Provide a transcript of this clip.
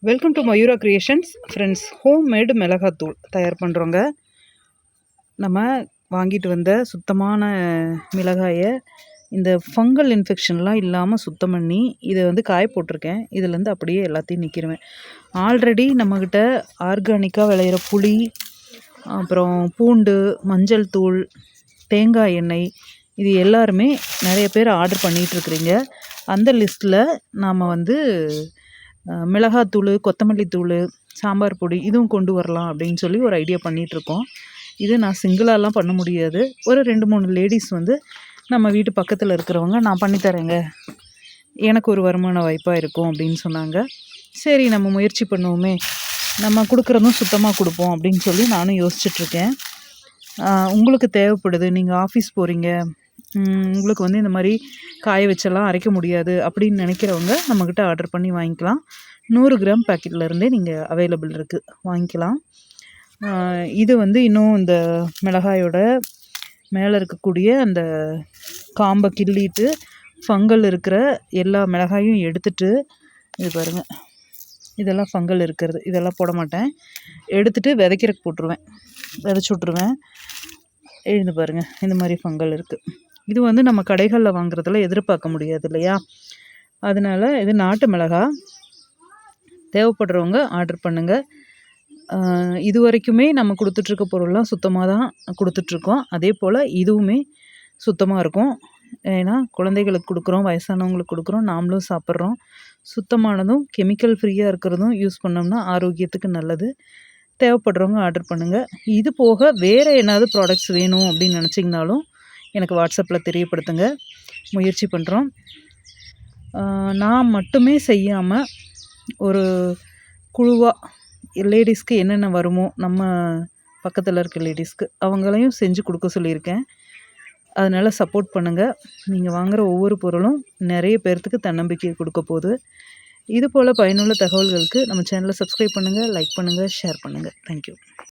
Welcome to Mayura creations friends. Homemade மிளகாத்தூள் தயார் பண்ணுறோங்க. நம்ம வாங்கிட்டு வந்த சுத்தமான மிளகாயை இந்த ஃபங்கல் இன்ஃபெக்ஷன்லாம் இல்லாமல் சுத்தம் பண்ணி இதை காய போட்டிருக்கேன். இதுலேருந்து அப்படியே எல்லாத்தையும் நிற்கிருவேன். ஆல்ரெடி நம்மக்கிட்ட ஆர்கானிக்காக விளையிற புளி, அப்புறம் பூண்டு, மஞ்சள் தூள், தேங்காய் எண்ணெய், இது எல்லாருமே நிறைய பேர் ஆர்டர் பண்ணிகிட்ருக்குறீங்க. அந்த லிஸ்ட்டில் நாம் மிளகாத்தூள், கொத்தமல்லி தூள், சாம்பார் பொடி இதுவும் கொண்டு வரலாம் அப்படின்னு சொல்லி ஒரு ஐடியா பண்ணிகிட்ருக்கோம். இது நான் சிங்கிளாலாம் பண்ண முடியாது. ஒரு 2-3 லேடிஸ் நம்ம வீட்டு பக்கத்தில் இருக்கிறவங்க நான் பண்ணித்தரேங்க, எனக்கு ஒரு வருமான வாய்ப்பாக இருக்கும் அப்படின்னு சொன்னாங்க. சரி, நம்ம முயற்சி பண்ணுவோமே, நம்ம கொடுக்குறதும் சுத்தமாக கொடுப்போம் அப்படின்னு சொல்லி நானும் யோசிச்சுட்ருக்கேன். உங்களுக்கு தேவைப்படுது, நீங்கள் ஆஃபீஸ் போகிறீங்க, உங்களுக்கு இந்த மாதிரி காய வச்செல்லாம் அரைக்க முடியாது அப்படின்னு நினைக்கிறவங்க நம்மக்கிட்ட ஆர்டர் பண்ணி வாங்கிக்கலாம். 100 கிராம் பேக்கெட்லேருந்தே நீங்கள் அவைலபிள் இருக்குது, வாங்கிக்கலாம். இது இன்னும் இந்த மிளகாயோட மேலே இருக்கக்கூடிய அந்த காம்பை கிள்ளிட்டு ஃபங்கல் இருக்கிற எல்லா மிளகாயும் எடுத்துட்டு, இது பாருங்கள், இதெல்லாம் ஃபங்கல் இருக்கிறது, இதெல்லாம் போட மாட்டேன். எடுத்துகிட்டு விதைக்கிறக்கு போட்டுருவேன், விதைச்சி விட்ருவேன். எழுந்து பாருங்கள், இந்த மாதிரி ஃபங்கல் இருக்குது. இது நம்ம கடைகளில் வாங்குறதுல எதிர்பார்க்க முடியாது இல்லையா? அதனால் இது நாட்டு மிளகா. தேவைப்படுறவங்க ஆர்டர் பண்ணுங்கள். இது வரைக்குமே நம்ம கொடுத்துட்ருக்க பொருள்லாம் சுத்தமாக தான் கொடுத்துட்ருக்கோம். அதே போல் இதுவுமே சுத்தமாக இருக்கும். ஏன்னா குழந்தைகளுக்கு கொடுக்குறோம், வயசானவங்களுக்கு கொடுக்குறோம், நாமளும் சாப்பிட்றோம். சுத்தமானதும் கெமிக்கல் ஃப்ரீயாக இருக்கிறதும் யூஸ் பண்ணோம்னா ஆரோக்கியத்துக்கு நல்லது. தேவைப்படுறவங்க ஆர்டர் பண்ணுங்கள். இது போக வேறு ஏதாவது ப்ராடக்ட்ஸ் வேணும் அப்படின்னு நினச்சிங்கனாலும் எனக்கு வாட்ஸ்அப்பில் தெரியப்படுத்துங்க, முயற்சி பண்ணுறோம். நான் மட்டுமே செய்யாமல் ஒரு குழுவாக லேடிஸ்க்கு என்னென்ன வருமோ, நம்ம பக்கத்தில் இருக்க லேடிஸ்க்கு அவங்களையும் செஞ்சு கொடுக்க சொல்லியிருக்கேன். அதனால் சப்போர்ட் பண்ணுங்கள். நீங்கள் வாங்குகிற ஒவ்வொரு பொருளும் நிறைய பேர்த்துக்கு தன்னம்பிக்கையை கொடுக்க போகுது. இது போல் பயனுள்ள தகவல்களுக்கு நம்ம சேனலை சப்ஸ்கிரைப் பண்ணுங்கள், லைக் பண்ணுங்கள், ஷேர் பண்ணுங்கள். தேங்க்யூ.